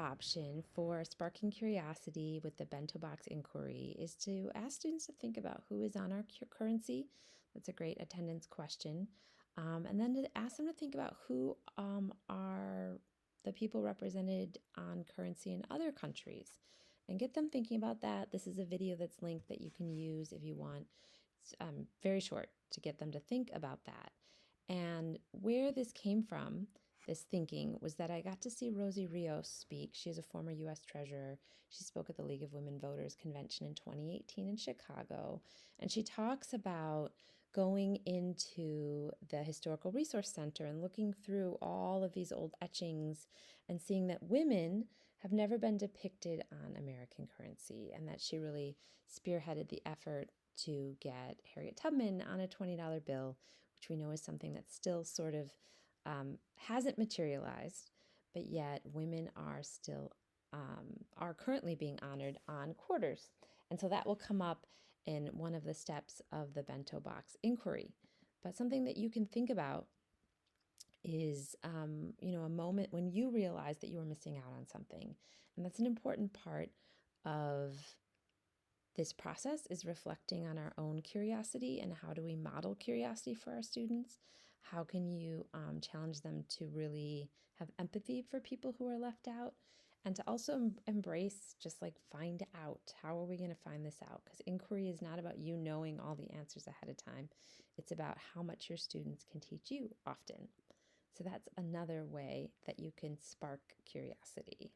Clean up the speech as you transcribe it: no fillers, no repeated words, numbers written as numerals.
option for sparking curiosity with the Bento Box inquiry is to ask students to think about who is on our currency. That's a great attendance question. And then to ask them to think about who are the people represented on currency in other countries and get them thinking about that. This is a video that's linked that you can use if you want. It's very short to get them to think about that. And where this came from, this thinking, was that I got to see Rosie Rios speak. She is a former U.S. Treasurer. She spoke at the League of Women Voters Convention in 2018 in Chicago. And she talks about going into the Historical Resource Center and looking through all of these old etchings and seeing that women have never been depicted on American currency, and that she really spearheaded the effort to get Harriet Tubman on a $20 bill, which we know is something that still sort of hasn't materialized, but yet women are still are currently being honored on quarters. And so that will come up in one of the steps of the Bento Box inquiry. But something that you can think about is, a moment when you realize that you were missing out on something. And that's an important part of this process, is reflecting on our own curiosity and how do we model curiosity for our students? How can you challenge them to really have empathy for people who are left out, and to also embrace, just like, find out, how are we going to find this out? Because inquiry is not about you knowing all the answers ahead of time. It's about how much your students can teach you often. So that's another way that you can spark curiosity.